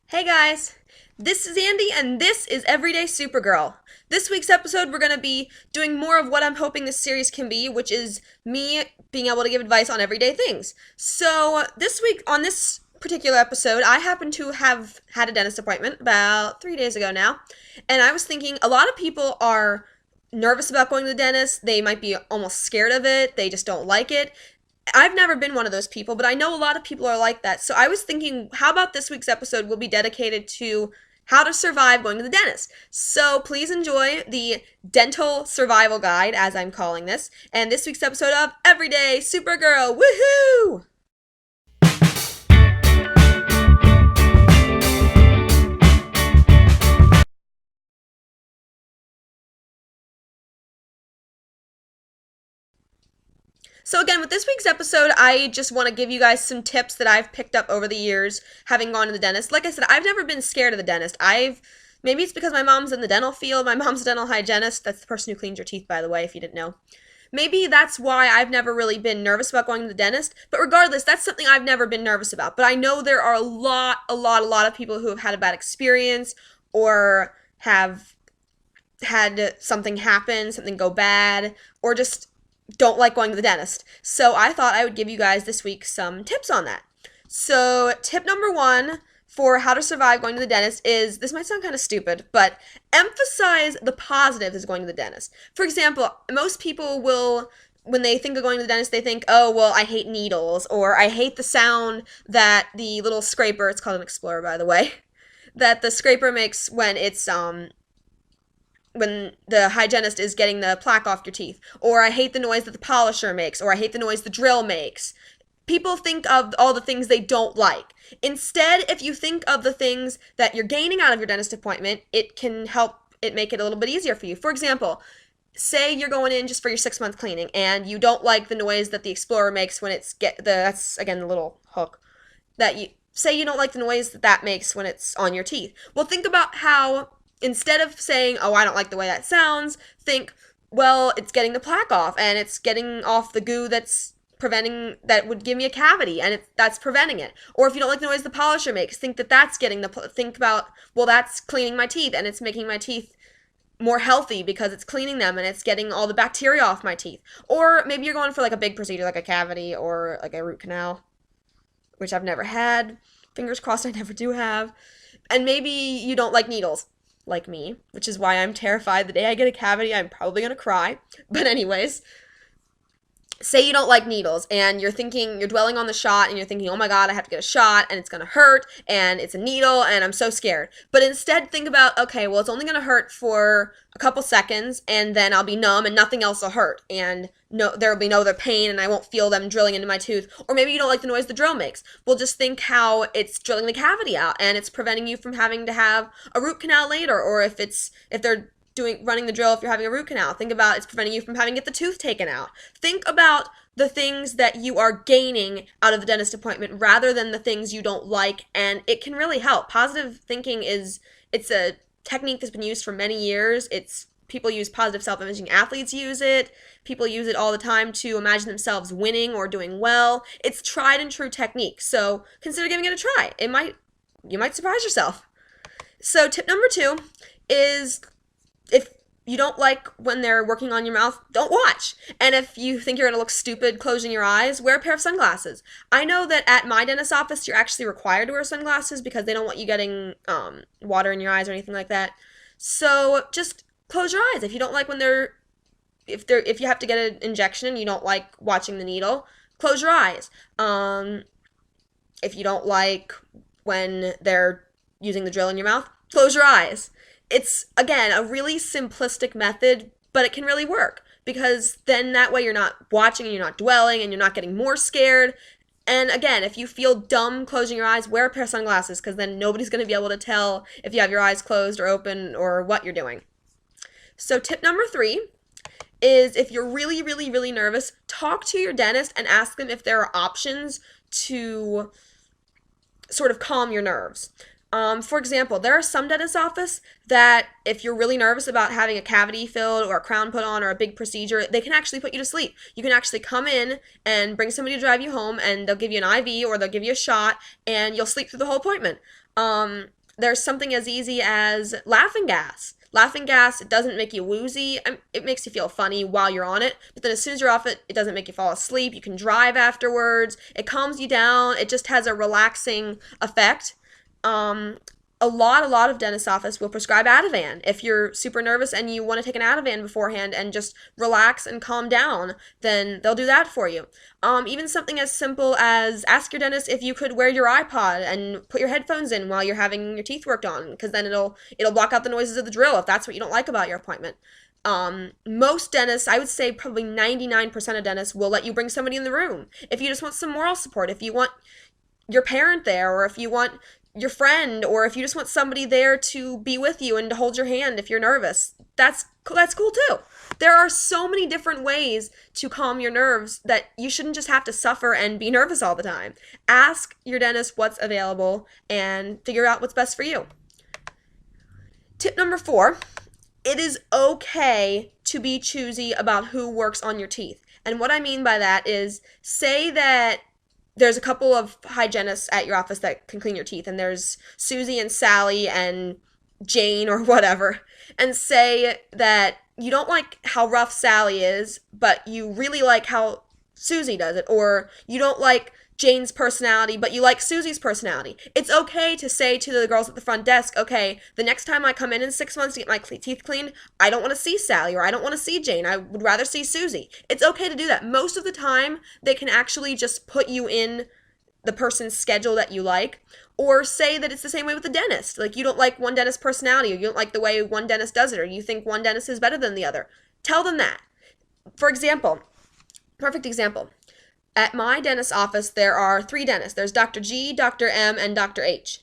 Hey guys, this is Andy and this is Everyday Supergirl. This week's episode, we're going to be doing more of what I'm hoping this series can be, which is me being able to give advice on everyday things. So, this week, on this particular episode, I happen to have had a dentist appointment about 3 days ago now, and I was thinking a lot of people are nervous about going to the dentist. They might be almost scared of it, they just don't like it. I've never been one of those people, but I know a lot of people are like that. So I was thinking, how about this week's episode will be dedicated to how to survive going to the dentist. So please enjoy the dental survival guide, as I'm calling this, and this week's episode of Everyday Supergirl. Woohoo! So again, with this week's episode, I just want to give you guys some tips that I've picked up over the years having gone to the dentist. Like I said, I've never been scared of the dentist. Maybe it's because my mom's in the dental field. My mom's a dental hygienist. That's the person who cleans your teeth, by the way, if you didn't know. Maybe that's why I've never really been nervous about going to the dentist. But regardless, that's something I've never been nervous about. But I know there are a lot of people who have had a bad experience or have had something happen, something go bad, or just don't like going to the dentist. So I thought I would give you guys this week some tips on that. So, tip number one for how to survive going to the dentist is, this might sound kind of stupid, but emphasize the positives of going to the dentist. For example, most people will, when they think of going to the dentist, they think, oh, well, I hate needles, or I hate the sound that the little scraper, it's called an explorer, by the way, that the scraper makes when the hygienist is getting the plaque off your teeth, or I hate the noise that the polisher makes, or I hate the noise the drill makes. People think of all the things they don't like. Instead, if you think of the things that you're gaining out of your dentist appointment, it can help it make it a little bit easier for you. For example, say you're going in just for your 6-month cleaning and you don't like the noise that the explorer makes when that's again the little hook that you say you don't like the noise that makes when it's on your teeth. Well, think about how instead of saying, oh, I don't like the way that sounds, think, well, it's getting the plaque off and it's getting off the goo that would give me a cavity, and that's preventing it. Or if you don't like the noise the polisher makes, think that's think about, well, that's cleaning my teeth and it's making my teeth more healthy because it's cleaning them and it's getting all the bacteria off my teeth. Or maybe you're going for like a big procedure like a cavity or like a root canal, which I've never had. Fingers crossed I never do have. And maybe you don't like needles, like me, which is why I'm terrified the day I get a cavity, I'm probably gonna cry. But anyways, say you don't like needles and you're dwelling on the shot and you're thinking, oh my god, I have to get a shot and it's gonna hurt and it's a needle and I'm so scared. But instead think about, okay, well, it's only gonna hurt for a couple seconds and then I'll be numb and nothing else will hurt, and there will be no other pain and I won't feel them drilling into my tooth. Or maybe you don't like the noise the drill makes. Well, just think how it's drilling the cavity out and it's preventing you from having to have a root canal later. Or if they're running the drill, if you're having a root canal, think about it's preventing you from having to get the tooth taken out. Think about the things that you are gaining out of the dentist appointment rather than the things you don't like, and it can really help. Positive thinking it's a technique that's been used for many years. People use positive self-imaging, athletes use it, people use it all the time to imagine themselves winning or doing well. It's tried and true technique, so consider giving it a try. You might surprise yourself. So tip number two is, if you don't like when they're working on your mouth, don't watch. And if you think you're going to look stupid closing your eyes, wear a pair of sunglasses. I know that at my dentist's office, you're actually required to wear sunglasses because they don't want you getting water in your eyes or anything like that. So just close your eyes. If you don't like if you have to get an injection and you don't like watching the needle, close your eyes. If you don't like when they're using the drill in your mouth, close your eyes. It's, again, a really simplistic method, but it can really work because then that way you're not watching and you're not dwelling and you're not getting more scared. And again, if you feel dumb closing your eyes, wear a pair of sunglasses because then nobody's going to be able to tell if you have your eyes closed or open or what you're doing. So tip number three is, if you're really, really, really nervous, talk to your dentist and ask them if there are options to sort of calm your nerves. For example, there are some dentist office that if you're really nervous about having a cavity filled or a crown put on or a big procedure, they can actually put you to sleep. You can actually come in and bring somebody to drive you home, and they'll give you an IV or they'll give you a shot, and you'll sleep through the whole appointment. There's something as easy as laughing gas. Laughing gas, it doesn't make you woozy. It makes you feel funny while you're on it, but then as soon as you're off it, it doesn't make you fall asleep. You can drive afterwards. It calms you down. It just has a relaxing effect. Um, a lot of dentist office will prescribe Ativan. If you're super nervous and you want to take an Ativan beforehand and just relax and calm down, then they'll do that for you. Even something as simple as ask your dentist if you could wear your iPod and put your headphones in while you're having your teeth worked on, because then it'll block out the noises of the drill if that's what you don't like about your appointment. Most dentists, I would say probably 99% of dentists will let you bring somebody in the room. If you just want some moral support, if you want your parent there, or if you want your friend, or if you just want somebody there to be with you and to hold your hand if you're nervous, that's cool too. There are so many different ways to calm your nerves that you shouldn't just have to suffer and be nervous all the time. Ask your dentist what's available and figure out what's best for you. Tip number 4, it is okay to be choosy about who works on your teeth. And what I mean by that is, say that there's a couple of hygienists at your office that can clean your teeth, and there's Susie and Sally and Jane or whatever, and say that you don't like how rough Sally is, but you really like how Susie does it, or you don't like Jane's personality, but you like Susie's personality. It's okay to say to the girls at the front desk, okay, the next time I come in 6 months to get my teeth cleaned, I don't want to see Sally, or I don't want to see Jane. I would rather see Susie. It's okay to do that. Most of the time, they can actually just put you in the person's schedule that you like, or say that it's the same way with the dentist. Like, you don't like one dentist's personality, or you don't like the way one dentist does it, or you think one dentist is better than the other. Tell them that. For example, perfect example. At my dentist's office, there are 3 dentists. There's Dr. G, Dr. M, and Dr. H.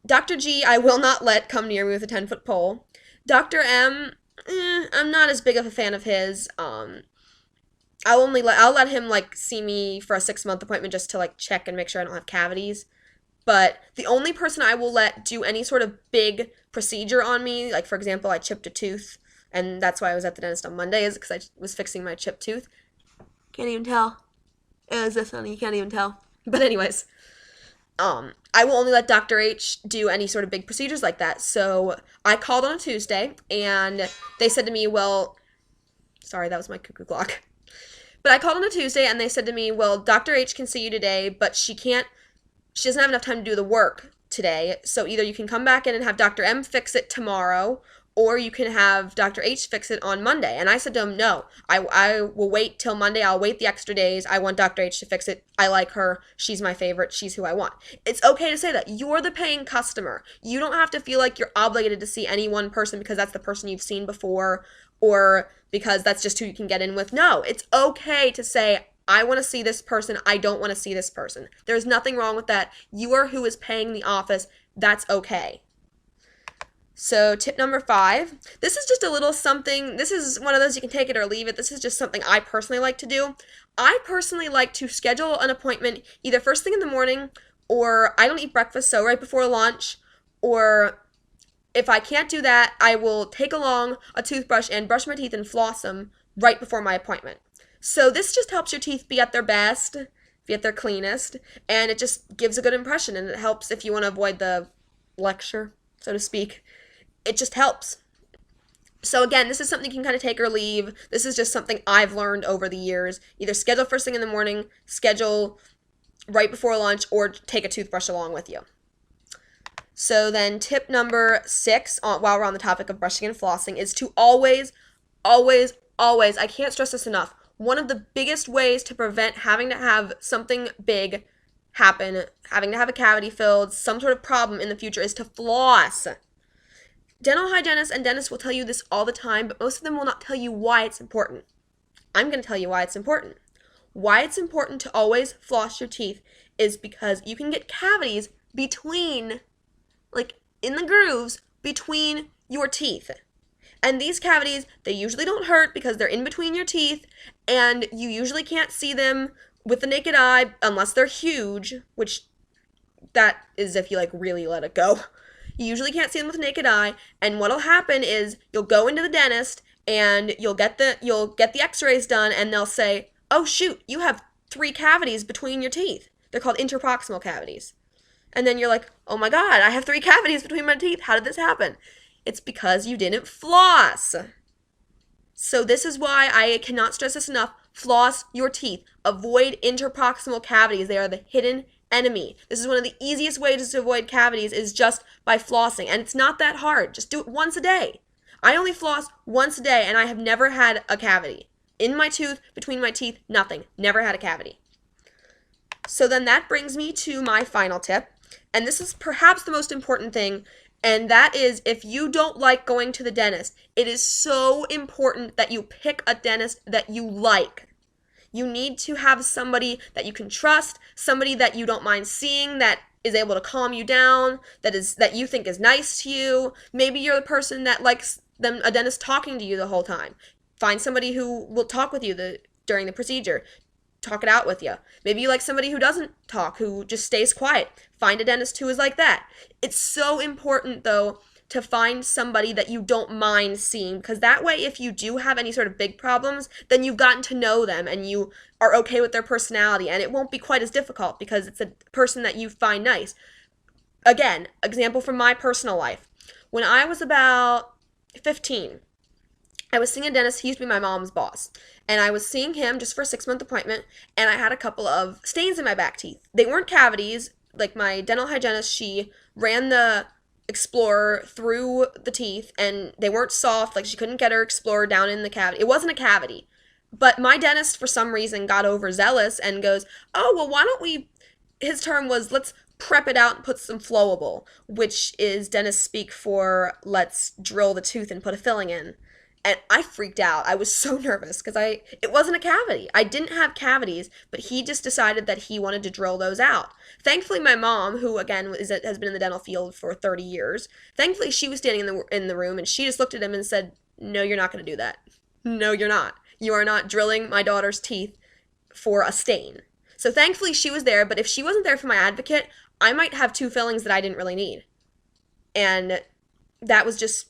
Dr. G, I will not let come near me with a 10-foot pole. Dr. M, I'm not as big of a fan of his. I'll let him like see me for a 6-month appointment just to like check and make sure I don't have cavities. But the only person I will let do any sort of big procedure on me, like for example, I chipped a tooth, and that's why I was at the dentist on Monday, is because I was fixing my chipped tooth. Can't even tell. Is this funny? You can't even tell. But anyways, I will only let Dr. H do any sort of big procedures like that. So I called on a Tuesday, and they said to me, well, sorry, that was my cuckoo clock. But I called on a Tuesday, and they said to me, well, Dr. H can see you today, but she doesn't have enough time to do the work today. So either you can come back in and have Dr. M fix it tomorrow, or you can have Dr. H fix it on Monday. And I said to him, no, I will wait till Monday. I'll wait the extra days. I want Dr. H to fix it. I like her. She's my favorite. She's who I want. It's okay to say that. You're the paying customer. You don't have to feel like you're obligated to see any one person because that's the person you've seen before, or because that's just who you can get in with. No, it's okay to say, I want to see this person. I don't want to see this person. There's nothing wrong with that. You are who is paying the office. That's okay. So tip number 5, this is just a little something, this is one of those you can take it or leave it. This is just something I personally like to do. I personally like to schedule an appointment either first thing in the morning, or I don't eat breakfast, so right before lunch, or if I can't do that, I will take along a toothbrush and brush my teeth and floss them right before my appointment. So this just helps your teeth be at their best, be at their cleanest, and it just gives a good impression, and it helps if you want to avoid the lecture, so to speak. It just helps. So again, this is something you can kind of take or leave. This is just something I've learned over the years. Either schedule first thing in the morning, schedule right before lunch, or take a toothbrush along with you. So then tip number 6, while we're on the topic of brushing and flossing, is to always, always, always, I can't stress this enough, one of the biggest ways to prevent having to have something big happen, having to have a cavity filled, some sort of problem in the future, is to floss. Dental hygienists and dentists will tell you this all the time, but most of them will not tell you why it's important. I'm going to tell you why it's important. Why it's important to always floss your teeth is because you can get cavities between, like in the grooves, between your teeth. And these cavities, they usually don't hurt because they're in between your teeth, and you usually can't see them with the naked eye unless they're huge, which that is if you like really let it go. You usually can't see them with the naked eye, and what'll happen is you'll go into the dentist and you'll get the x-rays done, and they'll say, "Oh shoot, you have 3 cavities between your teeth." They're called interproximal cavities. And then you're like, "Oh my god, I have 3 cavities between my teeth. How did this happen?" It's because you didn't floss. So this is why I cannot stress this enough. Floss your teeth. Avoid interproximal cavities. They are the hidden enemy. This is one of the easiest ways to avoid cavities is just by flossing. And it's not that hard. Just do it once a day. I only floss once a day and I have never had a cavity. In my tooth, between my teeth, nothing. Never had a cavity. So then that brings me to my final tip. And this is perhaps the most important thing. And that is, if you don't like going to the dentist, it is so important that you pick a dentist that you like. You need to have somebody that you can trust, somebody that you don't mind seeing, that is able to calm you down, that you think is nice to you. Maybe you're the person that likes a dentist talking to you the whole time. Find somebody who will talk with you during the procedure. Talk it out with you. Maybe you like somebody who doesn't talk, who just stays quiet. Find a dentist who is like that. It's so important, though, to find somebody that you don't mind seeing, because that way, if you do have any sort of big problems, then you've gotten to know them and you are okay with their personality, and it won't be quite as difficult because it's a person that you find nice. Again, example from my personal life. When I was about 15, I was seeing a dentist. He used to be my mom's boss. And I was seeing him just for a 6-month appointment, and I had a couple of stains in my back teeth. They weren't cavities. Like, my dental hygienist, she ran the Explorer through the teeth, and they weren't soft. Like, she couldn't get her Explorer down in the cavity. It wasn't a cavity. But my dentist, for some reason, got overzealous and goes, "Oh, well, why don't we," his term was, "let's prep it out and put some flowable," which is dentist speak for let's drill the tooth and put a filling in. And I freaked out. I was so nervous because it wasn't a cavity. I didn't have cavities, but he just decided that he wanted to drill those out. Thankfully, my mom, who again has been in the dental field for 30 years, thankfully she was standing in the room, and she just looked at him and said, "No, you're not going to do that. No, you're not. You are not drilling my daughter's teeth for a stain." So thankfully she was there, but if she wasn't there for my advocate, I might have 2 fillings that I didn't really need. And that was just...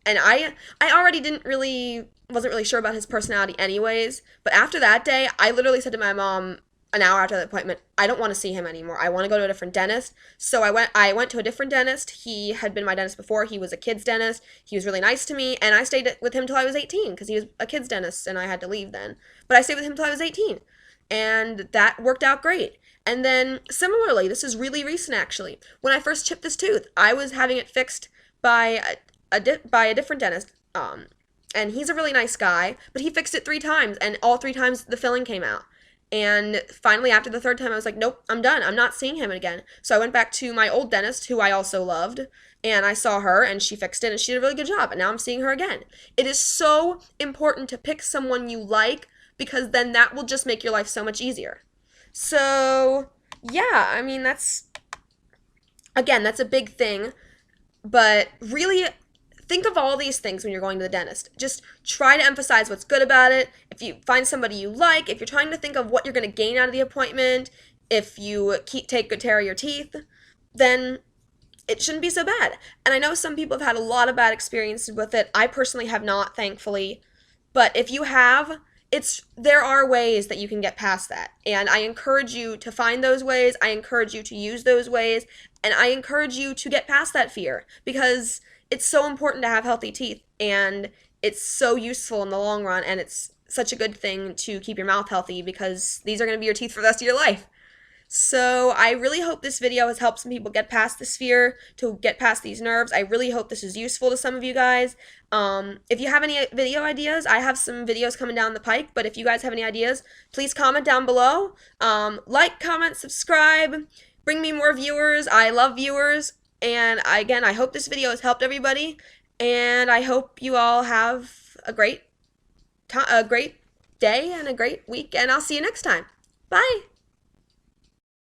And I already wasn't really sure about his personality anyways, but after that day, I literally said to my mom an hour after the appointment, "I don't want to see him anymore. I want to go to a different dentist." So I went to a different dentist. He had been my dentist before. He was a kid's dentist. He was really nice to me, and I stayed with him till I was 18 because he was a kid's dentist and I had to leave then. But I stayed with him till I was 18, and that worked out great. And then similarly, this is really recent actually. When I first chipped this tooth, I was having it fixed by a different dentist, and he's a really nice guy, but he fixed it 3 times, and all 3 times the filling came out. And finally, after the 3rd time, I was like, "Nope, I'm done. I'm not seeing him again." So I went back to my old dentist, who I also loved, and I saw her, and she fixed it, and she did a really good job, and now I'm seeing her again. It is so important to pick someone you like, because then that will just make your life so much easier. So, yeah, I mean, that's a big thing, but really... think of all these things when you're going to the dentist. Just try to emphasize what's good about it. If you find somebody you like, if you're trying to think of what you're going to gain out of the appointment, if you take good care of your teeth, then it shouldn't be so bad. And I know some people have had a lot of bad experiences with it. I personally have not, thankfully. But if you have, there are ways that you can get past that. And I encourage you to find those ways. I encourage you to use those ways. And I encourage you to get past that fear, because it's so important to have healthy teeth, and it's so useful in the long run, and it's such a good thing to keep your mouth healthy, because these are going to be your teeth for the rest of your life. So I really hope this video has helped some people get past this fear, to get past these nerves. I really hope this is useful to some of you guys. If you have any video ideas, I have some videos coming down the pike, but if you guys have any ideas, please comment down below. Like, comment, subscribe, bring me more viewers. I love viewers. And again, I hope this video has helped everybody, and I hope you all have a great day and a great week, and I'll see you next time. Bye!